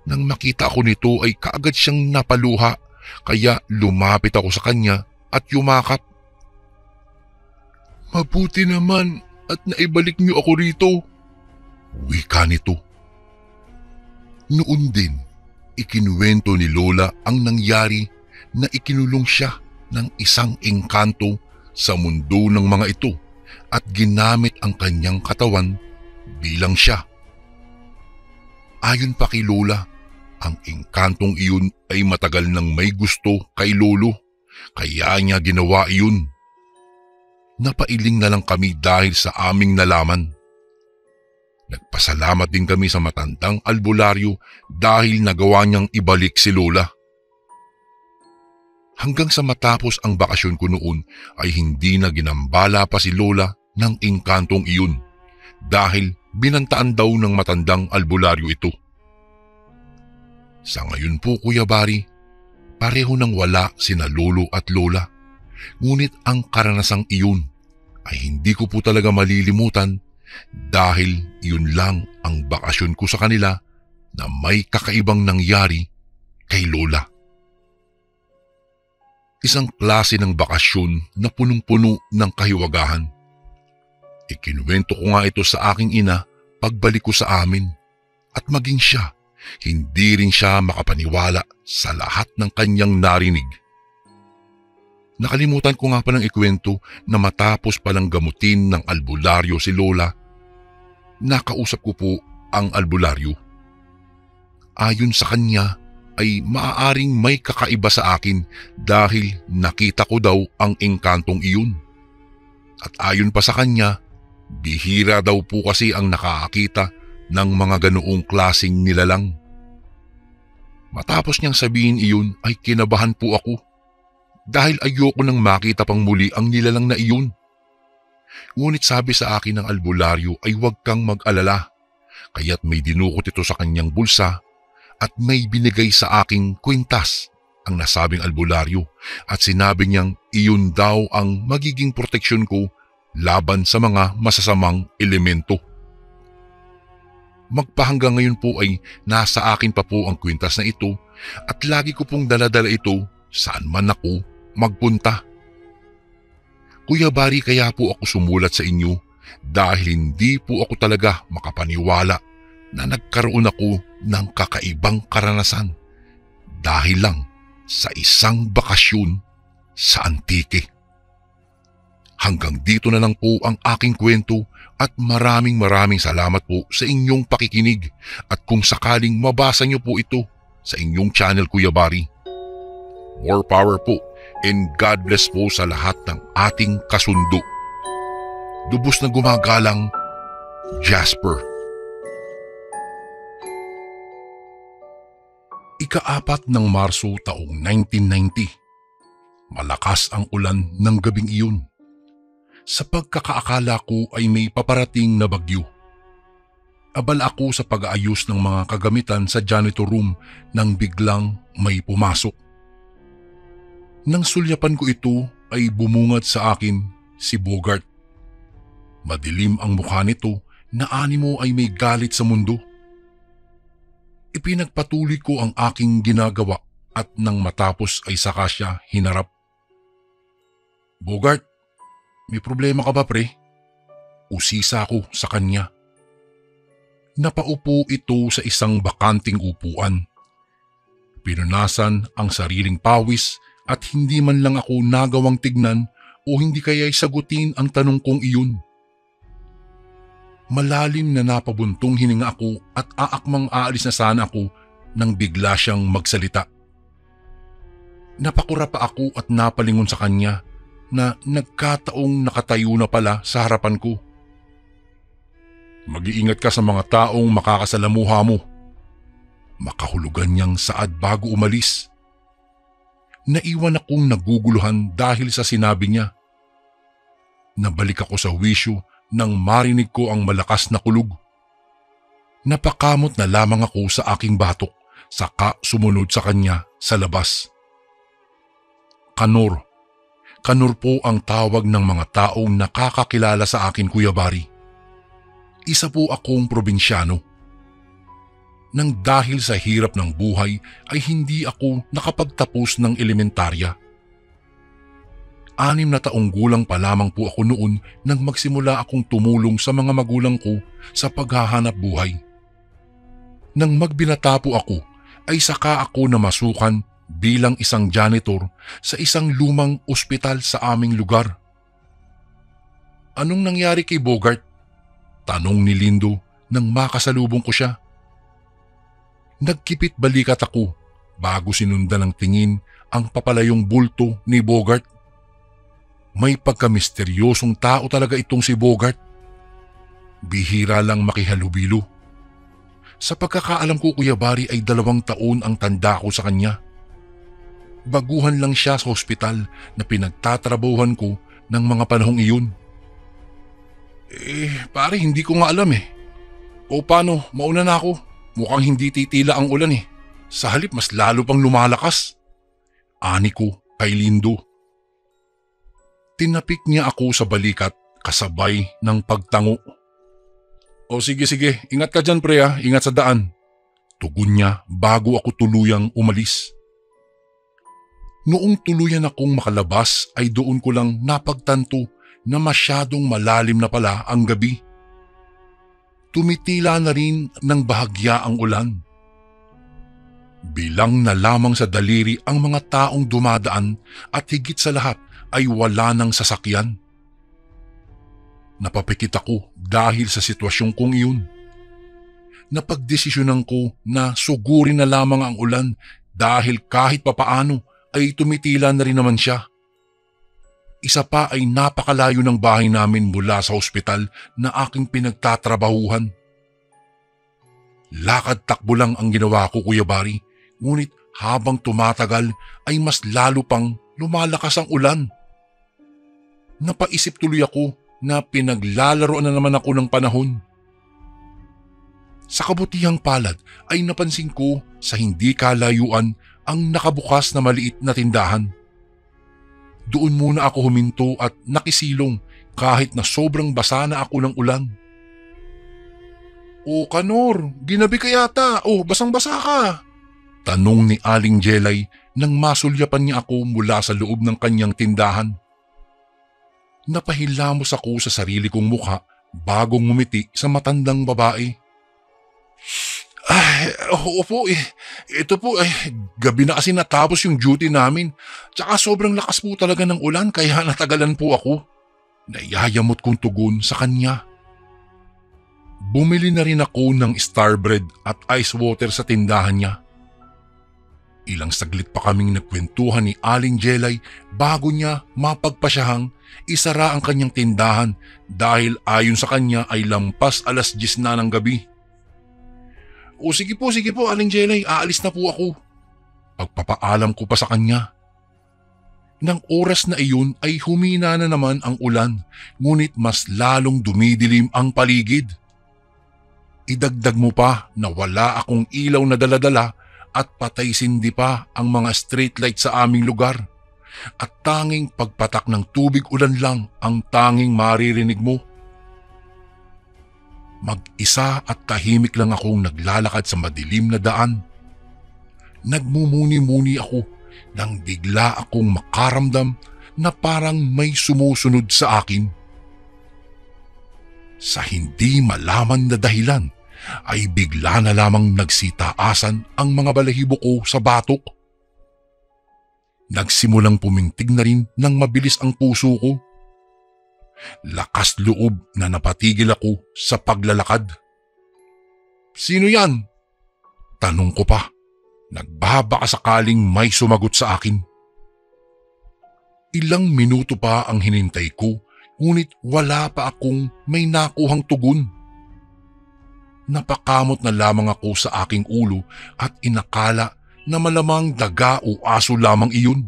Nang makita ako nito ay kaagad siyang napaluha kaya lumapit ako sa kanya at yumakap. Mabuti naman at naibalik niyo ako rito. Wika nito. Noon din, ikinuwento ni Lola ang nangyari na ikinulong siya ng isang engkanto sa mundo ng mga ito at ginamit ang kanyang katawan bilang siya. Ayon pa kay Lola, ang engkantong iyon ay matagal nang may gusto kay Lolo, kaya niya ginawa iyon. Napailing na lang kami dahil sa aming nalaman. Nagpasalamat din kami sa matandang albularyo dahil nagawa niyang ibalik si Lola. Hanggang sa matapos ang bakasyon ko noon ay hindi na ginambala pa si Lola ng engkantong iyon dahil binantaan daw ng matandang albularyo ito. Sa ngayon po, Kuya Bari, pareho nang wala sina Lolo at Lola, ngunit ang karanasang iyon ay hindi ko po talaga malilimutan dahil iyon lang ang bakasyon ko sa kanila na may kakaibang nangyari kay Lola. Isang klase ng bakasyon na punong-puno ng kahiwagahan. Ikinuwento ko nga ito sa aking ina pagbalik ko sa amin at maging siya, hindi rin siya makapaniwala sa lahat ng kanyang narinig. Nakalimutan ko nga palang ikwento na matapos palang gamutin ng albularyo si Lola, nakausap ko po ang albularyo. Ayon sa kanya ay maaaring may kakaiba sa akin dahil nakita ko daw ang engkantong iyon. At ayon pa sa kanya, bihira daw po kasi ang nakakakita ng mga ganoong klaseng nilalang. Matapos niyang sabihin iyon ay kinabahan po ako dahil ayoko nang makita pang muli ang nilalang na iyon. Ngunit sabi sa akin ng albularyo ay huwag kang mag-alala, kaya't may dinukot ito sa kanyang bulsa at may binigay sa aking kwintas ang nasabing albularyo at sinabi niyang iyon daw ang magiging proteksyon ko laban sa mga masasamang elemento. Magpahanggang ngayon po ay nasa akin pa po ang kwintas na ito at lagi ko pong daladala ito saan man ako magpunta. Kuya Bari, kaya po ako sumulat sa inyo dahil hindi po ako talaga makapaniwala na nagkaroon ako ng kakaibang karanasan dahil lang sa isang bakasyon sa Antique. Hanggang dito na lang po ang aking kwento at maraming salamat po sa inyong pakikinig at kung sakaling mabasa niyo po ito sa inyong channel Kuya Bari. More power po and God bless po sa lahat ng ating kasundo. Lubos na gumagalang, Jasper. Ika-4 ng Marso taong 1990. Malakas ang ulan ng gabing iyon. Sa pagkakaakala ko ay may paparating na bagyo. Abala ako sa pag-aayos ng mga kagamitan sa janitor room nang biglang may pumasok. Nang sulyapan ko ito ay bumungad sa akin si Bogart. Madilim ang mukha nito na animo ay may galit sa mundo. Ipinagpatuloy ko ang aking ginagawa at nang matapos ay saka siya hinarap. Bogart, may problema ka ba pre? Usisa ko sa kanya. Napaupo ito sa isang bakanting upuan. Pinunasan ang sariling pawis at hindi man lang ako nagawang tignan o hindi kaya'y sagutin ang tanong kong iyon. Malalim na napabuntong hininga ako at aakmang aalis na sana ako nang bigla siyang magsalita. Napakura pa ako at napalingon sa kanya na nagkataong nakatayo na pala sa harapan ko. Mag-iingat ka sa mga taong makakasalamuha mo. Makahulugan niyang saad bago umalis. Naiwan akong naguguluhan dahil sa sinabi niya. Nabalik ako sa wisyo nang marinig ko ang malakas na kulog. Napakamot na lamang ako sa aking batok saka sumunod sa kanya sa labas. Kanor. Kanor po ang tawag ng mga taong nakakakilala sa akin, Kuya Bari. Isa po akong probinsyano. Nang dahil sa hirap ng buhay ay hindi ako nakapagtapos ng elementarya. 6 na taong gulang pa lamang po ako noon nang magsimula akong tumulong sa mga magulang ko sa paghahanap buhay. Nang magbinata po ako ay saka ako namasukan bilang isang janitor sa isang lumang ospital sa aming lugar. Anong nangyari kay Bogart? Tanong ni Lindo nang makasalubong ko siya. Nagkipit balikat ako bago sinundan ng tingin ang papalayong bulto ni Bogart. May pagkamisteryosong tao talaga itong si Bogart. Bihira lang makihalubilo. Sa pagkakaalam ko, Kuya Bari, ay 2 taon ang tanda ko sa kanya. Baguhan lang siya sa ospital na pinagtatrabuhan ko ng mga panahong iyon. Pare, hindi ko nga alam eh. O paano, mauna na ako. Mukhang hindi titila ang ulan eh. Sa halip mas lalo pang lumalakas. Ani ko kay Lindo. Tinapik niya ako sa balikat kasabay ng pagtango. O sige, ingat ka dyan pre ha, ingat sa daan. Tugon niya bago ako tuluyang umalis. Noong tuluyan akong makalabas ay doon ko lang napagtanto na masyadong malalim na pala ang gabi. Tumitila na rin ng bahagya ang ulan. Bilang na lamang sa daliri ang mga taong dumadaan at higit sa lahat ay wala ng sasakyan. Napapikit ako dahil sa sitwasyong kong iyon. Napagdesisyonan ko na sugurin na lamang ang ulan dahil kahit papaano ay tumitila na rin naman siya. Isa pa ay napakalayo ng bahay namin mula sa ospital na aking pinagtatrabahuhan. Lakad-takbo lang ang ginawa ko, Kuya Bari, ngunit habang tumatagal ay mas lalo pang lumalakas ang ulan. Napaisip tuloy ako na pinaglalaroan na naman ako ng panahon. Sa kabutihang palad ay napansin ko sa hindi kalayuan ang nakabukas na maliit na tindahan. Doon muna ako huminto at nakisilong kahit na sobrang basa na ako ng ulan. "O Kanor, ginabi ka yata. O basang-basa ka." Tanong ni Aling Jelay nang masulyapan niya ako mula sa loob ng kanyang tindahan. Napahilamos ako sa sarili kong mukha bago ngumiti sa matandang babae. "Ay, oo po eh. Ito po gabi na kasi natapos yung duty namin. Tsaka sobrang lakas po talaga ng ulan kaya natagalan po ako." Nayayamot kong tugon sa kanya. Bumili na rin ako ng Starbread at ice water sa tindahan niya. Ilang saglit pa kaming nagkwentuhan ni Aling Jelay bago niya mapagpasyahang isara ang kanyang tindahan dahil ayon sa kanya ay lampas 10:00 na ng gabi. "O sige po Aling Jelay, aalis na po ako." Pagpapaalam ko pa sa kanya. Nang oras na iyon ay humina na naman ang ulan, ngunit mas lalong dumidilim ang paligid. Idagdag mo pa na wala akong ilaw na daladala at patay sindi pa ang mga streetlight sa aming lugar. At tanging pagpatak ng tubig ulan lang ang tanging maririnig mo. Mag-isa at tahimik lang akong naglalakad sa madilim na daan. Nagmumuni-muni ako nang bigla akong makaramdam na parang may sumusunod sa akin. Sa hindi malaman na dahilan ay bigla na lamang nagsitaasan ang mga balahibo ko sa batok. Nagsimulang pumintig na rin ng mabilis ang puso ko. Lakas loob na napatigil ako sa paglalakad. "Sino yan?" Tanong ko pa. Nagbabaka sakaling may sumagot sa akin. Ilang minuto pa ang hinintay ko, ngunit wala pa akong may nakuhang tugon. Napakamot na lamang ako sa aking ulo at inakala na malamang daga o aso lamang iyon.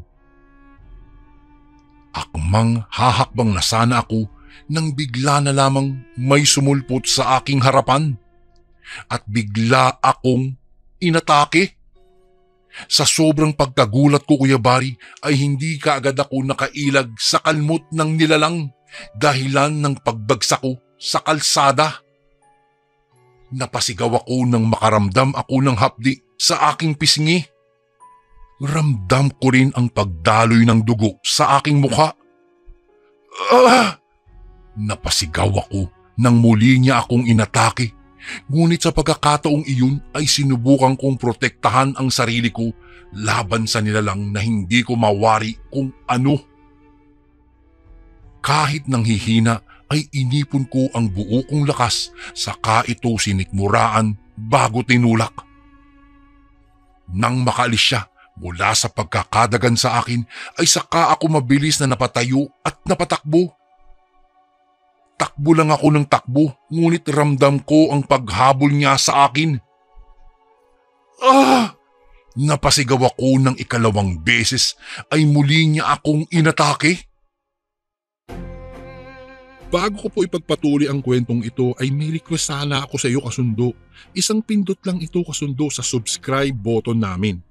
Akmang hahakbang na sana ako nang bigla na lamang may sumulpot sa aking harapan at bigla akong inatake. Sa sobrang pagkagulat ko, Kuya Bari, ay hindi kaagad ako nakailag sa kalmot ng nilalang dahilan ng pagbagsak ko sa kalsada. Napasigaw ako nang makaramdam ako ng hapdi sa aking pisngi. Ramdam ko rin ang pagdaloy ng dugo sa aking mukha. "Ah!" Napasigaw ako nang muli niya akong inatake. Ngunit sa pagkakataong iyon ay sinubukan kong protektahan ang sarili ko laban sa nilalang na hindi ko mawari kung ano. Kahit nanghihina ay inipon ko ang buo kong lakas saka ito sinikmuraan bago tinulak. Nang makaalis siya mula sa pagkakadagan sa akin ay saka ako mabilis na napatayo at napatakbo. Takbo lang ako ng takbo, ngunit ramdam ko ang paghabol niya sa akin. "Ah!" Napasigaw ako ng ikalawang beses ay muli niya akong inatake. Bago ko po ipagpatuloy ang kwentong ito ay may request sana ako sa iyo, kasundo. Isang pindot lang ito, kasundo, sa subscribe button namin.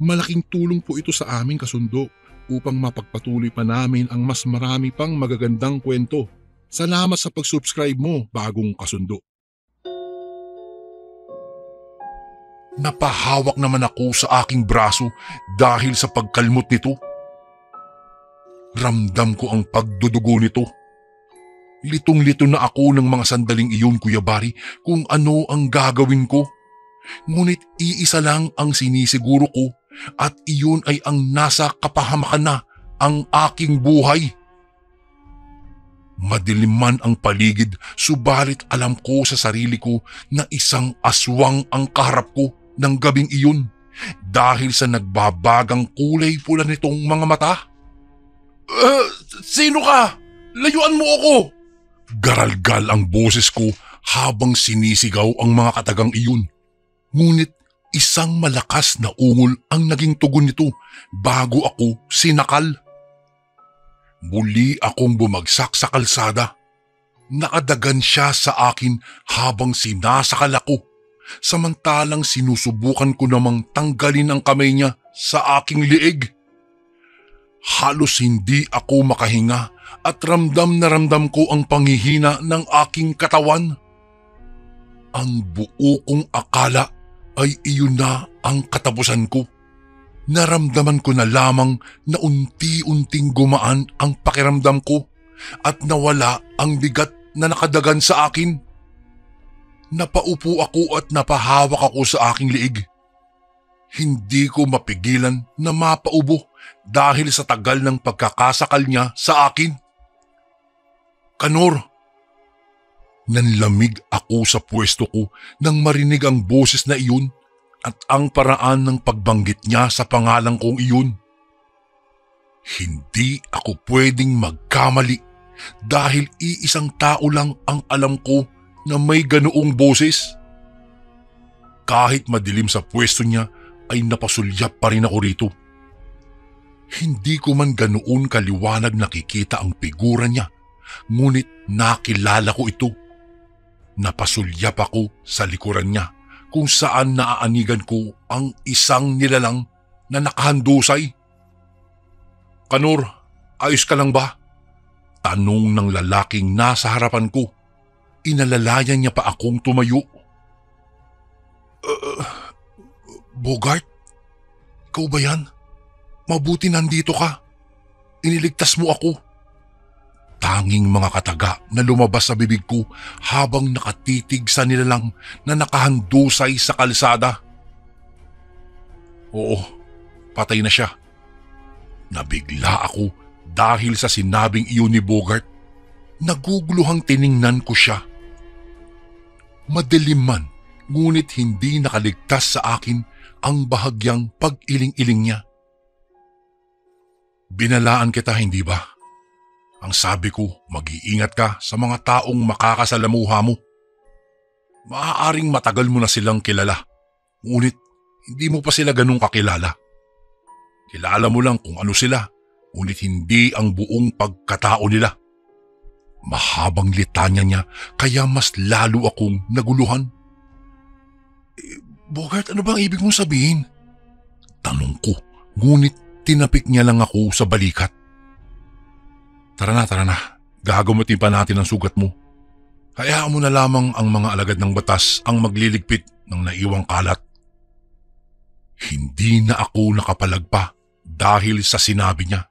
Malaking tulong po ito sa amin, kasundo, upang mapagpatuloy pa namin ang mas marami pang magagandang kwento. Salamat sa pag-subscribe mo, bagong kasundo. Napahawak naman ako sa aking braso dahil sa pagkalmot nito. Ramdam ko ang pagdudugo nito. Litong-lito na ako ng mga sandaling iyon, Kuya Bari, kung ano ang gagawin ko. Ngunit iisa lang ang sinisiguro ko at iyon ay ang nasa kapahamakan na ang aking buhay. Madilim man ang paligid, subalit alam ko sa sarili ko na isang aswang ang kaharap ko ng gabing iyon dahil sa nagbabagang kulay pula nitong mga mata. Sino ka? Layuan mo ako! Garalgal ang boses ko habang sinisigaw ang mga katagang iyon. Ngunit isang malakas na ungol ang naging tugon nito bago ako sinakal. Muli akong bumagsak sa kalsada. Nakadagan siya sa akin habang sinasakal ako, samantalang sinusubukan ko namang tanggalin ang kamay niya sa aking liig. Halos hindi ako makahinga at ramdam na ramdam ko ang panghihina ng aking katawan. Ang buo kong akala ay iyon na ang katapusan ko. Naramdaman ko na lamang na unti-unting gumaan ang pakiramdam ko at nawala ang bigat na nakadagan sa akin. Napaupo ako at napahawak ako sa aking liig. Hindi ko mapigilan na mapaubo dahil sa tagal ng pagkakasakal niya sa akin. Kanor! Nanlamig ako sa pwesto ko nang marinig ang boses na iyon at ang paraan ng pagbanggit niya sa pangalang kong iyon. Hindi ako pwedeng magkamali dahil iisang tao lang ang alam ko na may ganoong boses. Kahit madilim sa pwesto niya ay napasulyap pa rin ako rito. Hindi ko man ganoon kaliwanag nakikita ang figura niya, ngunit nakilala ko ito. Napasulyap ako sa likuran niya kung saan naaanigan ko ang isang nilalang na nakahandusay. Kanor, ayos ka lang ba? Tanong ng lalaking nasa harapan ko. Inalalayan niya pa akong tumayo. Bogart? Ikaw ba yan? Mabuti nandito ka. Iniligtas mo ako. Tanging mga kataga na lumabas sa bibig ko habang nakatitig sa nilalang na nakahandusay sa kalsada. Oo, patay na siya. Nabigla ako dahil sa sinabing iyon ni Bogart. Naguguluhang tiningnan ko siya. Madilim man, ngunit hindi nakaligtas sa akin ang bahagyang pag-iling-iling niya. Binalaan kita, hindi ba? Ang sabi ko, mag-iingat ka sa mga taong makakasalamuha mo. Maaaring matagal mo na silang kilala, ngunit hindi mo pa sila ganun kakilala. Kilala mo lang kung ano sila, ngunit hindi ang buong pagkatao nila. Mahabang litanya niya kaya mas lalo akong naguluhan. Bogart, ano bang ibig mong sabihin? Tanong ko, ngunit tinapik niya lang ako sa balikat. Tara na. Gagamutin pa natin ang sugat mo. Hayaan mo na lamang ang mga alagad ng batas ang magliligpit ng naiwang kalat. Hindi na ako nakapalagpa dahil sa sinabi niya.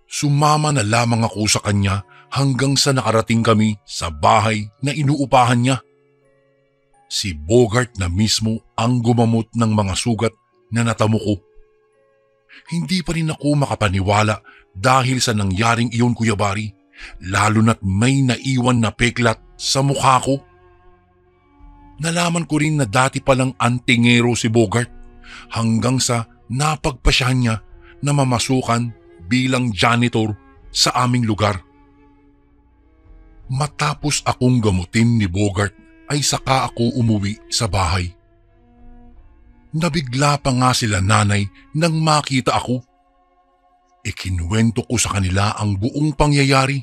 Sumama na lamang ako sa kanya hanggang sa nakarating kami sa bahay na inuupahan niya. Si Bogart na mismo ang gumamot ng mga sugat na natamo ko. Hindi pa rin ako makapaniwala dahil sa nangyaring iyon, Kuya Bari, lalo na't may naiwan na peklat sa mukha ko. Nalaman ko rin na dati palang antingero si Bogart hanggang sa napagpasyahan niya na mamasukan bilang janitor sa aming lugar. Matapos akong gamutin ni Bogart ay saka ako umuwi sa bahay. Nabigla pa nga sila nanay nang makita ako. Ikinuwento ko sa kanila ang buong pangyayari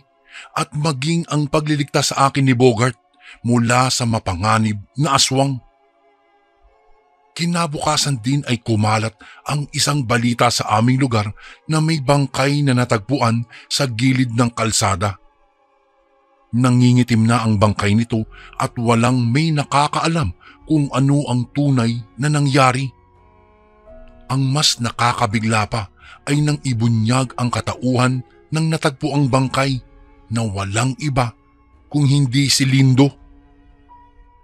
at maging ang pagliligtas sa akin ni Bogart mula sa mapanganib na aswang. Kinabukasan din ay kumalat ang isang balita sa aming lugar na may bangkay na natagpuan sa gilid ng kalsada. Nangingitim na ang bangkay nito at walang may nakakaalam kung ano ang tunay na nangyari. Ang mas nakakabigla pa ay nang ibunyag ang katauhan ng natagpuang bangkay na walang iba kung hindi si Lindo.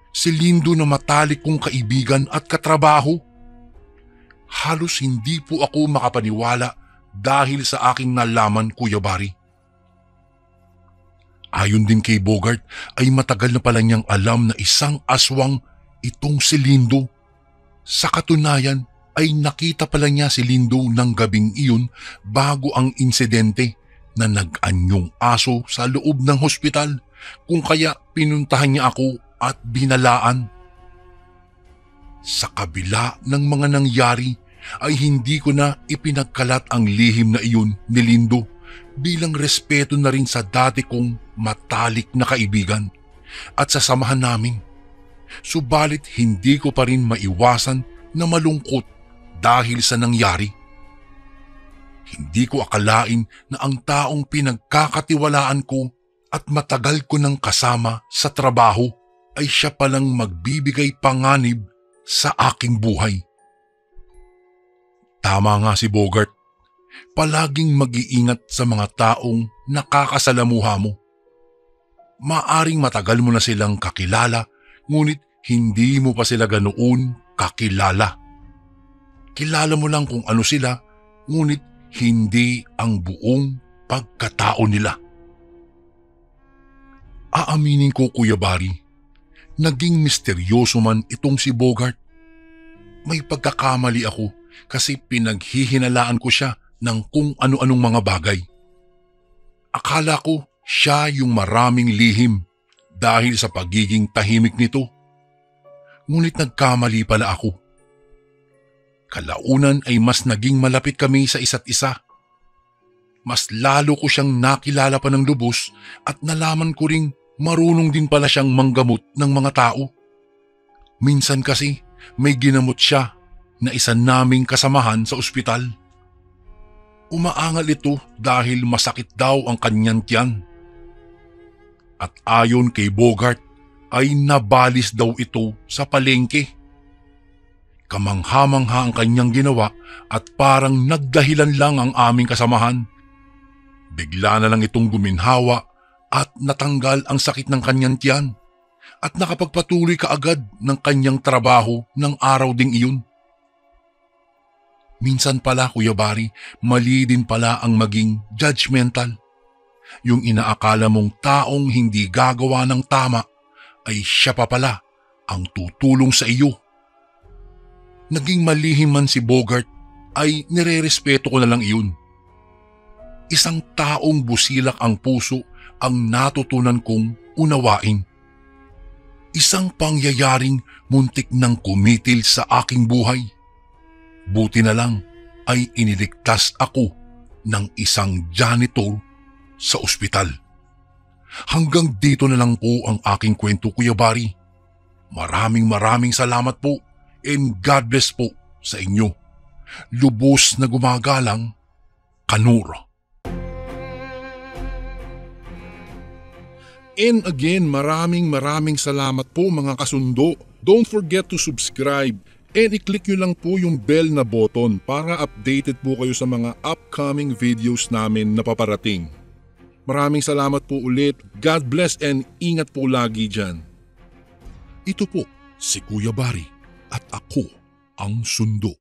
Si Lindo na matalik kong kaibigan at katrabaho. Halos hindi po ako makapaniwala dahil sa aking nalaman, Kuya Bari. Ayon din kay Bogart ay matagal na pala niyang alam na isang aswang itong si Lindo. Sa katunayan ay nakita pala niya si Lindo ng gabing iyon bago ang insidente na nag-anyong aso sa loob ng hospital, kung kaya pinuntahan niya ako at binalaan. Sa kabila ng mga nangyari ay hindi ko na ipinagkalat ang lihim na iyon ni Lindo bilang respeto na rin sa dati kong matalik na kaibigan at sa samahan namin. Subalit hindi ko pa rin maiwasan na malungkot dahil sa nangyari. Hindi ko akalain na ang taong pinagkakatiwalaan ko at matagal ko nang kasama sa trabaho ay siya palang magbibigay panganib sa aking buhay. Tama nga si Bogart. Palaging mag-iingat sa mga taong nakakasalamuha mo. Maaring matagal mo na silang kakilala, ngunit hindi mo pa sila ganoon kakilala. Kilala mo lang kung ano sila, ngunit hindi ang buong pagkatao nila. Aaminin ko, Kuya Bari, naging misteryoso man itong si Bogart. May pagkakamali ako kasi pinaghihinalaan ko siya ng kung ano-anong mga bagay. Akala ko siya yung maraming lihim dahil sa pagiging tahimik nito. Ngunit nagkamali pala ako. Kalaunan ay mas naging malapit kami sa isa't isa. Mas lalo ko siyang nakilala pa ng lubos at nalaman ko ring marunong din pala siyang manggamot ng mga tao. Minsan kasi may ginamot siya na isa naming kasamahan sa ospital. Umaangal ito dahil masakit daw ang kanyang tiyan. At ayon kay Bogart ay nabalis daw ito sa palengke. Kamangha-mangha ang kanyang ginawa at parang nagdahilan lang ang aming kasamahan. Bigla na lang itong guminhawa at natanggal ang sakit ng kanyang tiyan at nakapagpatuloy kaagad ng kanyang trabaho ng araw ding iyon. Minsan pala, Kuya Bari, mali din pala ang maging judgmental. Yung inaakala mong taong hindi gagawa ng tama ay siya pa pala ang tutulong sa iyo. Naging malihim man si Bogart ay nirerespeto ko na lang iyon. Isang taong busilak ang puso ang natutunan kong unawain. Isang pangyayaring muntik nang kumitil sa aking buhay. Buti na lang ay iniligtas ako ng isang janitor sa ospital. Hanggang dito na lang po ang aking kwento, Kuya Bari. Maraming salamat po and God bless po sa inyo. Lubos na gumagalang, Kanuro. And again, maraming salamat po mga kasundo. Don't forget to subscribe and i-click nyo lang po yung bell na button para updated po kayo sa mga upcoming videos namin na paparating. Maraming salamat po ulit. God bless and ingat po lagi dyan. Ito po si Kuya Bari at ako ang Sundo.